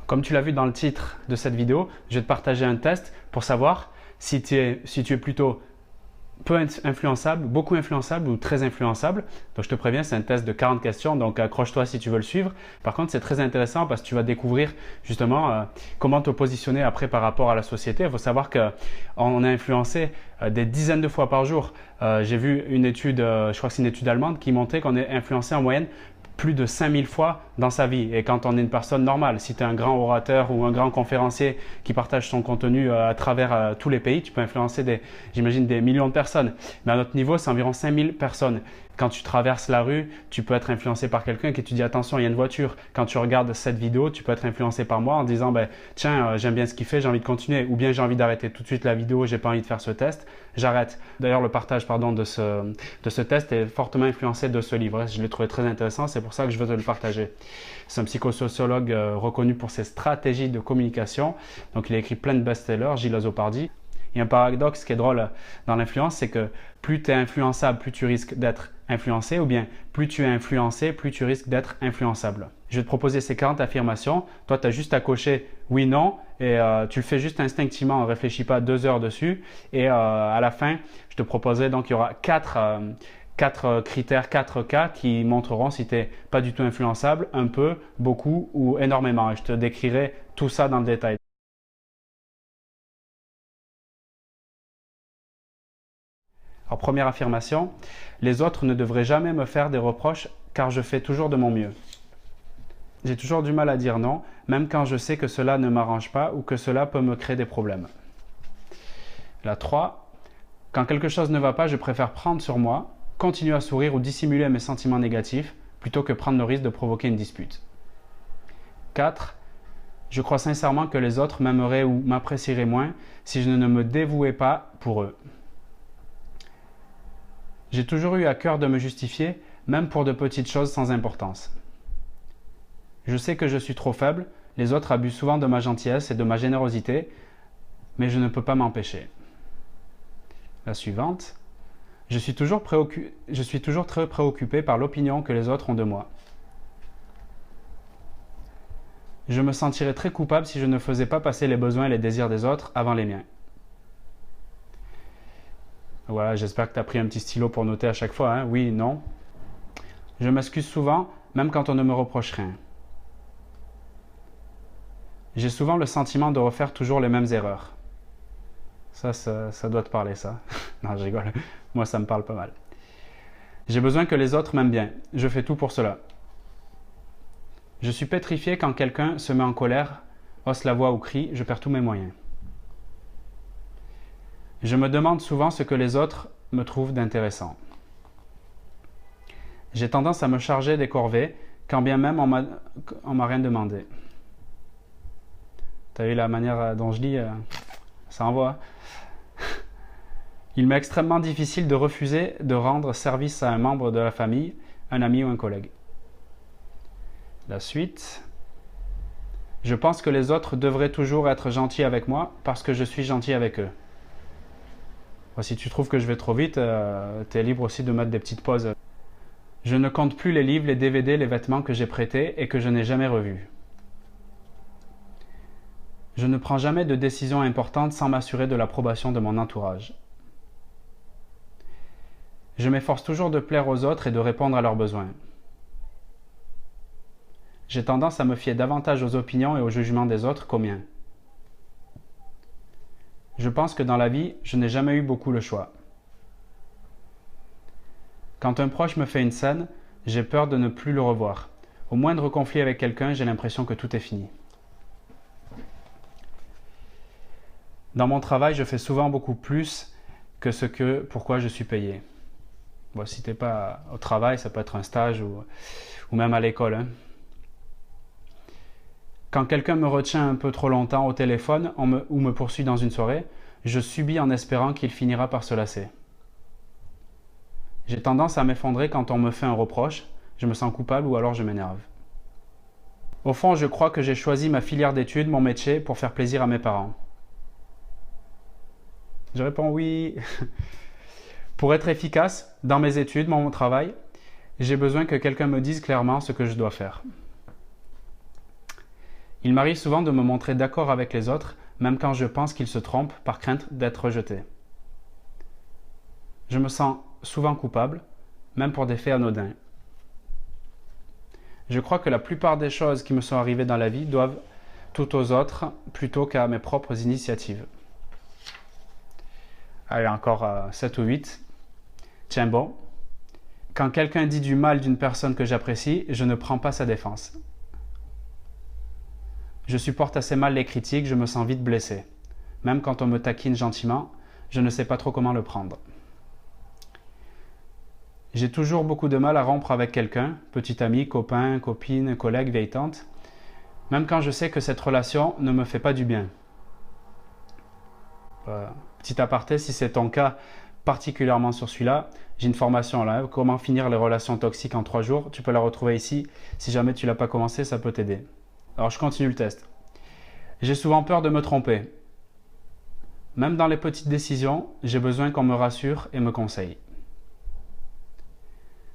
Comme tu l'as vu dans le titre de cette vidéo, je vais te partager un test pour savoir si tu es plutôt peu influençable, beaucoup influençable ou très influençable. Donc je te préviens, c'est un test de 40 questions, donc accroche-toi si tu veux le suivre. Par contre, c'est très intéressant parce que tu vas découvrir justement comment te positionner après par rapport à la société. Il faut savoir qu'on est influencé des dizaines de fois par jour. J'ai vu une étude, je crois que c'est une étude allemande, qui montrait qu'on est influencé en moyenne plus de 5000 fois dans sa vie. Et quand on est une personne normale, si tu es un grand orateur ou un grand conférencier qui partage son contenu à travers tous les pays, tu peux influencer j'imagine, des millions de personnes. Mais à notre niveau, c'est environ 5000 personnes. Quand tu traverses la rue, tu peux être influencé par quelqu'un qui te dit « Attention, il y a une voiture ». Quand tu regardes cette vidéo, tu peux être influencé par moi en disant « Tiens, j'aime bien ce qu'il fait, j'ai envie de continuer ». Ou bien « J'ai envie d'arrêter tout de suite la vidéo, j'ai pas envie de faire ce test, j'arrête ». D'ailleurs, le partage de ce test est fortement influencé de ce livre. Je l'ai trouvé très intéressant, c'est pour ça que je veux te le partager. C'est un psychosociologue reconnu pour ses stratégies de communication. Donc, il a écrit plein de best-sellers, Gilles Azzopardi. Il y a un paradoxe qui est drôle dans l'influence, c'est que plus tu es influençable, plus tu risques d'être influencé, ou bien plus tu es influencé, plus tu risques d'être influençable. Je vais te proposer ces 40 affirmations. Toi, tu as juste à cocher oui, non, et tu le fais juste instinctivement, ne réfléchis pas 2 heures dessus. Et à la fin, je te proposerai donc, il y aura 4 critères, 4 cas qui montreront si tu n'es pas du tout influençable, un peu, beaucoup ou énormément. Et je te décrirai tout ça dans le détail. Alors, première affirmation, les autres ne devraient jamais me faire des reproches car je fais toujours de mon mieux. J'ai toujours du mal à dire non, même quand je sais que cela ne m'arrange pas ou que cela peut me créer des problèmes. La 3, quand quelque chose ne va pas, je préfère prendre sur moi, continuer à sourire ou dissimuler mes sentiments négatifs plutôt que prendre le risque de provoquer une dispute. 4, je crois sincèrement que les autres m'aimeraient ou m'apprécieraient moins si je ne me dévouais pas pour eux. J'ai toujours eu à cœur de me justifier, même pour de petites choses sans importance. Je sais que je suis trop faible, les autres abusent souvent de ma gentillesse et de ma générosité, mais je ne peux pas m'empêcher. La suivante. Je suis toujours très préoccupé par l'opinion que les autres ont de moi. Je me sentirais très coupable si je ne faisais pas passer les besoins et les désirs des autres avant les miens. Voilà, j'espère que tu as pris un petit stylo pour noter à chaque fois, hein? Oui, non. Je m'excuse souvent, même quand on ne me reproche rien. J'ai souvent le sentiment de refaire toujours les mêmes erreurs. Ça doit te parler, ça. Non, je rigole. Moi, ça me parle pas mal. J'ai besoin que les autres m'aiment bien. Je fais tout pour cela. Je suis pétrifié quand quelqu'un se met en colère, hausse la voix ou crie, je perds tous mes moyens. Je me demande souvent ce que les autres me trouvent d'intéressant. J'ai tendance à me charger des corvées, quand bien même on m'a rien demandé. Tu as vu la manière dont je lis, ça envoie. Il m'est extrêmement difficile de refuser de rendre service à un membre de la famille, un ami ou un collègue. La suite. Je pense que les autres devraient toujours être gentils avec moi parce que je suis gentil avec eux. Si tu trouves que je vais trop vite, tu es libre aussi de mettre des petites pauses. Je ne compte plus les livres, les DVD, les vêtements que j'ai prêtés et que je n'ai jamais revus. Je ne prends jamais de décisions importantes sans m'assurer de l'approbation de mon entourage. Je m'efforce toujours de plaire aux autres et de répondre à leurs besoins. J'ai tendance à me fier davantage aux opinions et aux jugements des autres qu'aux miens. Je pense que dans la vie, je n'ai jamais eu beaucoup le choix. Quand un proche me fait une scène, j'ai peur de ne plus le revoir. Au moindre conflit avec quelqu'un, j'ai l'impression que tout est fini. Dans mon travail, je fais souvent beaucoup plus que pourquoi je suis payé. Bon, si tu n'es pas au travail, ça peut être un stage ou même à l'école. Hein. Quand quelqu'un me retient un peu trop longtemps au téléphone ou me poursuit dans une soirée, je subis en espérant qu'il finira par se lasser. J'ai tendance à m'effondrer quand on me fait un reproche, je me sens coupable ou alors je m'énerve. Au fond, je crois que j'ai choisi ma filière d'études, mon métier, pour faire plaisir à mes parents. Je réponds oui. Pour être efficace dans mes études, mon travail, j'ai besoin que quelqu'un me dise clairement ce que je dois faire. Il m'arrive souvent de me montrer d'accord avec les autres, même quand je pense qu'ils se trompent par crainte d'être rejeté. Je me sens souvent coupable, même pour des faits anodins. Je crois que la plupart des choses qui me sont arrivées dans la vie doivent tout aux autres plutôt qu'à mes propres initiatives. Allez, encore 7 ou 8. Tiens bon. Quand quelqu'un dit du mal d'une personne que j'apprécie, je ne prends pas sa défense. Je supporte assez mal les critiques, je me sens vite blessé. Même quand on me taquine gentiment, je ne sais pas trop comment le prendre. J'ai toujours beaucoup de mal à rompre avec quelqu'un, petit ami, copain, copine, collègue, vieille tante, même quand je sais que cette relation ne me fait pas du bien. Petit aparté, si c'est ton cas, particulièrement sur celui-là, j'ai une formation là, comment finir les relations toxiques en 3 jours, tu peux la retrouver ici, si jamais tu ne l'as pas commencé, ça peut t'aider. Alors je continue le test. J'ai souvent peur de me tromper. Même dans les petites décisions, j'ai besoin qu'on me rassure et me conseille.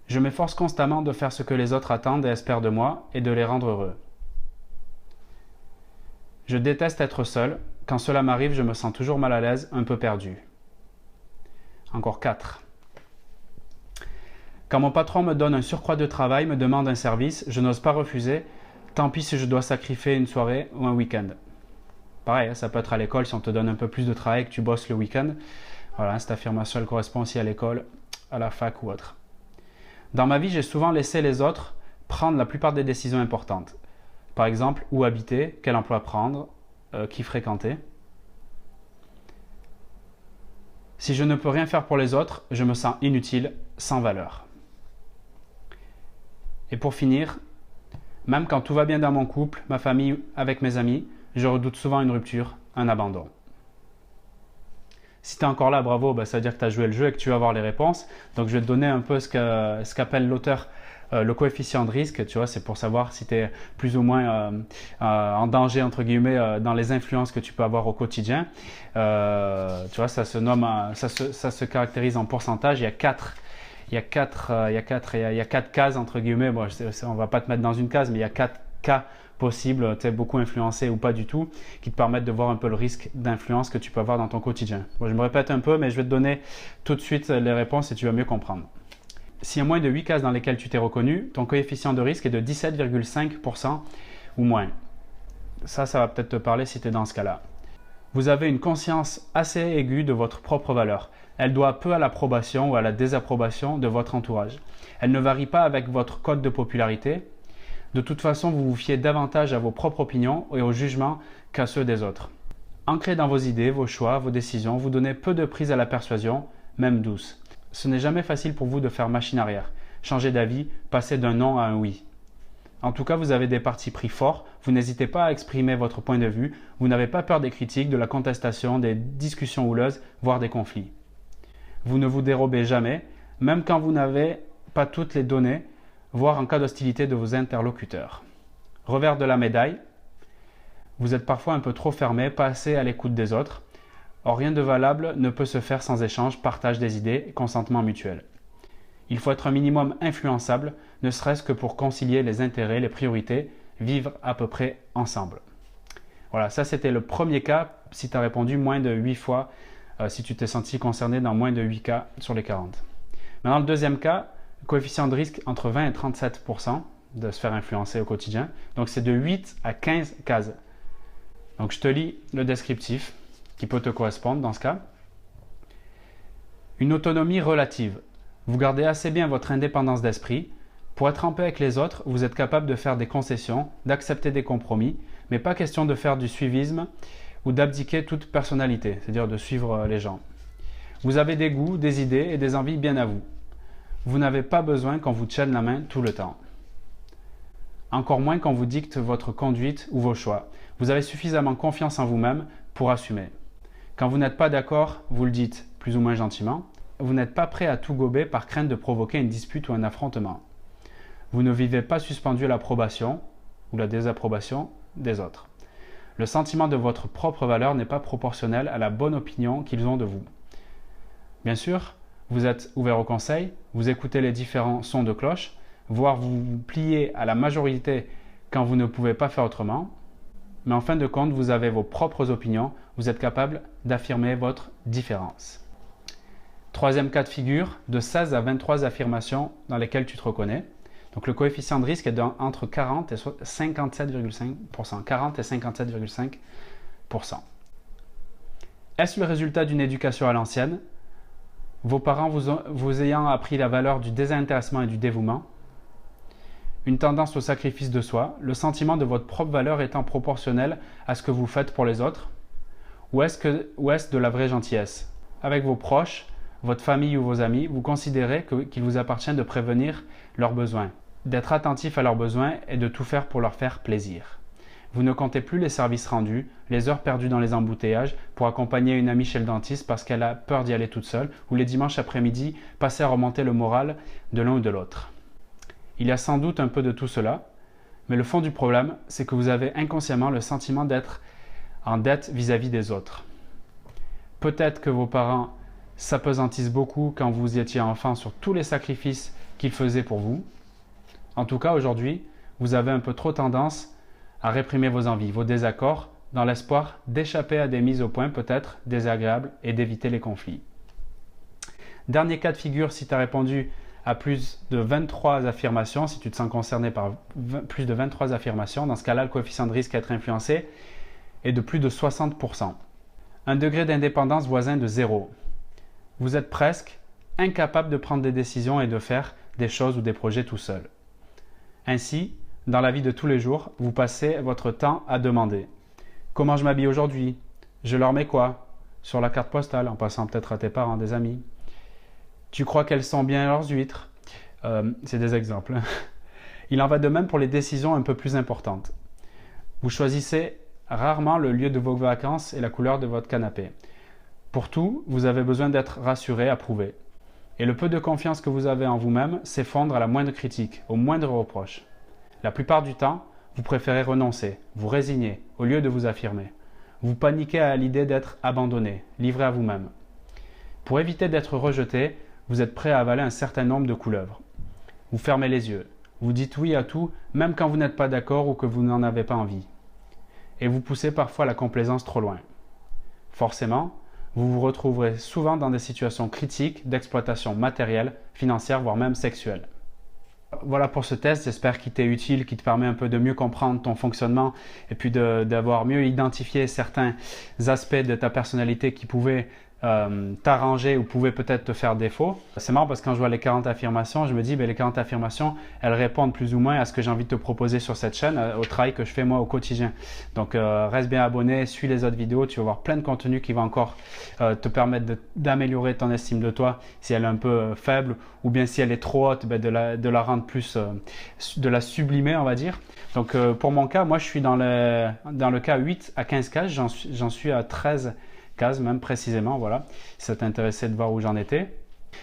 Je m'efforce constamment de faire ce que les autres attendent et espèrent de moi et de les rendre heureux. Je déteste être seul. Quand cela m'arrive, je me sens toujours mal à l'aise, un peu perdu. Encore 4. Quand mon patron me donne un surcroît de travail, me demande un service, je n'ose pas refuser. Tant pis si je dois sacrifier une soirée ou un week-end. Pareil, ça peut être à l'école si on te donne un peu plus de travail que tu bosses le week-end. Voilà, cette affirmation elle correspond aussi à l'école, à la fac ou autre. Dans ma vie, j'ai souvent laissé les autres prendre la plupart des décisions importantes. Par exemple, où habiter, quel emploi prendre, qui fréquenter. Si je ne peux rien faire pour les autres, je me sens inutile, sans valeur. Et pour finir, même quand tout va bien dans mon couple, ma famille, avec mes amis, je redoute souvent une rupture, un abandon. Si tu es encore là, bravo, ça veut dire que tu as joué le jeu et que tu vas avoir les réponses. Donc je vais te donner un peu ce qu'appelle l'auteur le coefficient de risque. Tu vois, c'est pour savoir si tu es plus ou moins en danger, entre guillemets, dans les influences que tu peux avoir au quotidien. Tu vois, ça se caractérise en pourcentage. Il y a quatre cases, entre guillemets. Bon, on ne va pas te mettre dans une case, mais il y a 4 cas possibles, tu es beaucoup influencé ou pas du tout, qui te permettent de voir un peu le risque d'influence que tu peux avoir dans ton quotidien. Bon, je me répète un peu, mais je vais te donner tout de suite les réponses et tu vas mieux comprendre. S'il y a moins de 8 cases dans lesquelles tu t'es reconnu, ton coefficient de risque est de 17,5% ou moins. Ça va peut-être te parler si tu es dans ce cas-là. Vous avez une conscience assez aiguë de votre propre valeur. Elle doit peu à l'approbation ou à la désapprobation de votre entourage. Elle ne varie pas avec votre code de popularité. De toute façon, vous vous fiez davantage à vos propres opinions et aux jugements qu'à ceux des autres. Ancré dans vos idées, vos choix, vos décisions, vous donnez peu de prise à la persuasion, même douce. Ce n'est jamais facile pour vous de faire machine arrière, changer d'avis, passer d'un non à un oui. En tout cas, vous avez des partis pris forts, vous n'hésitez pas à exprimer votre point de vue, vous n'avez pas peur des critiques, de la contestation, des discussions houleuses, voire des conflits. Vous ne vous dérobez jamais, même quand vous n'avez pas toutes les données, voire en cas d'hostilité de vos interlocuteurs. Revers de la médaille, vous êtes parfois un peu trop fermé, pas assez à l'écoute des autres. Or, rien de valable ne peut se faire sans échange, partage des idées et consentement mutuel. Il faut être un minimum influençable, ne serait-ce que pour concilier les intérêts, les priorités, vivre à peu près ensemble. Voilà, ça c'était le premier cas, si tu as répondu moins de 8 fois, si tu t'es senti concerné dans moins de 8 cas sur les 40. Maintenant, le deuxième cas, coefficient de risque entre 20 et 37% de se faire influencer au quotidien. Donc, c'est de 8 à 15 cases. Donc, je te lis le descriptif qui peut te correspondre dans ce cas. Une autonomie relative. Vous gardez assez bien votre indépendance d'esprit. Pour être en paix avec les autres, vous êtes capable de faire des concessions, d'accepter des compromis, mais pas question de faire du suivisme ou d'abdiquer toute personnalité, c'est-à-dire de suivre les gens. Vous avez des goûts, des idées et des envies bien à vous. Vous n'avez pas besoin qu'on vous tienne la main tout le temps. Encore moins qu'on vous dicte votre conduite ou vos choix. Vous avez suffisamment confiance en vous-même pour assumer. Quand vous n'êtes pas d'accord, vous le dites plus ou moins gentiment. Vous n'êtes pas prêt à tout gober par crainte de provoquer une dispute ou un affrontement. Vous ne vivez pas suspendu à l'approbation ou la désapprobation des autres. Le sentiment de votre propre valeur n'est pas proportionnel à la bonne opinion qu'ils ont de vous. Bien sûr, vous êtes ouvert au conseil, vous écoutez les différents sons de cloche, voire vous vous pliez à la majorité quand vous ne pouvez pas faire autrement. mais en fin de compte, vous avez vos propres opinions, vous êtes capable d'affirmer votre différence. Troisième cas de figure, de 16 à 23 affirmations dans lesquelles tu te reconnais. Donc le coefficient de risque est entre 40 et 57,5%. 40 et 57,5%. Est-ce le résultat d'une éducation à l'ancienne? Vos parents vous ayant appris la valeur du désintéressement et du dévouement? Une tendance au sacrifice de soi? Le sentiment de votre propre valeur étant proportionnel à ce que vous faites pour les autres? Ou est-ce de la vraie gentillesse? Avec vos proches, votre famille ou vos amis, vous considérez qu'il vous appartient de prévenir leurs besoins, d'être attentif à leurs besoins et de tout faire pour leur faire plaisir. Vous ne comptez plus les services rendus, les heures perdues dans les embouteillages pour accompagner une amie chez le dentiste parce qu'elle a peur d'y aller toute seule, ou les dimanches après-midi passer à remonter le moral de l'un ou de l'autre. Il y a sans doute un peu de tout cela, mais le fond du problème, c'est que vous avez inconsciemment le sentiment d'être en dette vis-à-vis des autres. Peut-être que vos parents s'apesantissent beaucoup quand vous étiez enfant sur tous les sacrifices qu'ils faisaient pour vous. En tout cas, aujourd'hui, vous avez un peu trop tendance à réprimer vos envies, vos désaccords, dans l'espoir d'échapper à des mises au point peut-être désagréables et d'éviter les conflits. Dernier cas de figure, si tu as répondu à plus de 23 affirmations, si tu te sens concerné par plus de 23 affirmations, dans ce cas-là, le coefficient de risque à être influencé est de plus de 60%. Un degré d'indépendance voisin de 0. Vous êtes presque incapable de prendre des décisions et de faire des choses ou des projets tout seul. Ainsi, dans la vie de tous les jours, vous passez votre temps à demander « Comment je m'habille aujourd'hui? Je leur mets quoi? » Sur la carte postale, en passant peut-être à tes parents, des amis. « Tu crois qu'elles sont bien leurs huîtres ?» C'est des exemples. Il en va de même pour les décisions un peu plus importantes. Vous choisissez rarement le lieu de vos vacances et la couleur de votre canapé. Pour tout, vous avez besoin d'être rassuré, approuvé. Et le peu de confiance que vous avez en vous-même s'effondre à la moindre critique, au moindre reproche. La plupart du temps, vous préférez renoncer, vous résigner, au lieu de vous affirmer. Vous paniquez à l'idée d'être abandonné, livré à vous-même. Pour éviter d'être rejeté, vous êtes prêt à avaler un certain nombre de couleuvres. Vous fermez les yeux, vous dites oui à tout, même quand vous n'êtes pas d'accord ou que vous n'en avez pas envie. Et vous poussez parfois la complaisance trop loin. Forcément, vous vous retrouverez souvent dans des situations critiques d'exploitation matérielle, financière, voire même sexuelle. Voilà pour ce test, j'espère qu'il t'est utile, qu'il te permet un peu de mieux comprendre ton fonctionnement et puis d'avoir mieux identifié certains aspects de ta personnalité qui pouvaient t'arranger ou pouvaient peut-être te faire défaut. C'est marrant parce que quand je vois les 40 affirmations, je me dis les 40 affirmations, elles répondent plus ou moins à ce que j'ai envie de te proposer sur cette chaîne, au travail que je fais moi au quotidien. Donc reste bien abonné, suis les autres vidéos, tu vas voir plein de contenu qui va encore te permettre d'améliorer ton estime de toi si elle est un peu faible ou bien si elle est trop haute, de la rendre plus, de la sublimer on va dire. Donc pour mon cas, moi je suis dans le cas 8 à 15 cases, j'en suis à 13 cases même précisément, voilà, si ça t'intéressait de voir où j'en étais.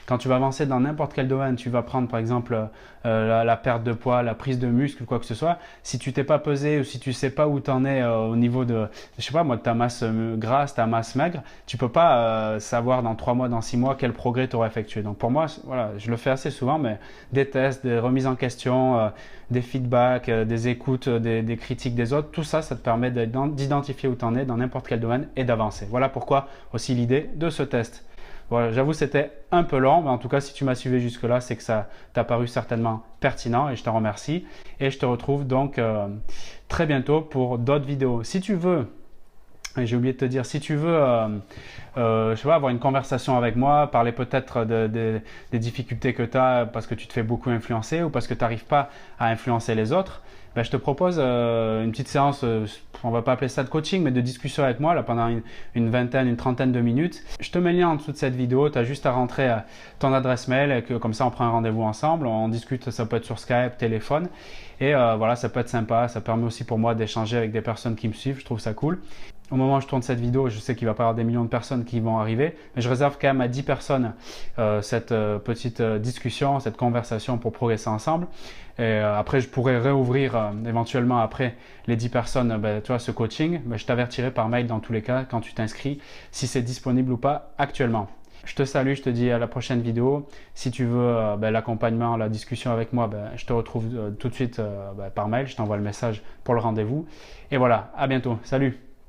Quand tu vas avancer dans n'importe quel domaine, tu vas prendre par exemple la perte de poids, la prise de muscle, quoi que ce soit. Si tu t'es pas pesé ou si tu sais pas où tu en es au niveau de, je sais pas moi, de ta masse grasse, ta masse maigre, tu peux pas savoir dans 3 mois, dans 6 mois quel progrès tu auras effectué. Donc pour moi, voilà, je le fais assez souvent, mais des tests, des remises en question, des feedbacks, des écoutes, des critiques des autres, tout ça, ça te permet d'identifier où tu en es dans n'importe quel domaine et d'avancer. Voilà pourquoi aussi l'idée de ce test. Voilà, j'avoue c'était un peu long, mais en tout cas si tu m'as suivi jusque-là, c'est que ça t'a paru certainement pertinent et je te remercie. Et je te retrouve donc très bientôt pour d'autres vidéos. Si tu veux, et j'ai oublié de te dire, si tu veux je sais pas, avoir une conversation avec moi, parler peut-être des difficultés que tu as parce que tu te fais beaucoup influencer ou parce que tu n'arrives pas à influencer les autres, ben, je te propose une petite séance, on va pas appeler ça de coaching, mais de discussion avec moi là, pendant une vingtaine, une trentaine de minutes. Je te mets le lien en dessous de cette vidéo, tu as juste à rentrer ton adresse mail et comme ça on prend un rendez-vous ensemble, on discute, ça peut être sur Skype, téléphone et voilà, ça peut être sympa, ça permet aussi pour moi d'échanger avec des personnes qui me suivent, je trouve ça cool. Au moment où je tourne cette vidéo, je sais qu'il va pas y avoir des millions de personnes qui vont arriver, mais je réserve quand même à 10 personnes cette petite discussion, cette conversation pour progresser ensemble. Et après, je pourrais réouvrir éventuellement après les 10 personnes, tu vois, ce coaching. Je t'avertirai par mail dans tous les cas quand tu t'inscris si c'est disponible ou pas actuellement. Je te salue, je te dis à la prochaine vidéo. Si tu veux l'accompagnement, la discussion avec moi, je te retrouve tout de suite par mail. Je t'envoie le message pour le rendez-vous. Et voilà, à bientôt. Salut!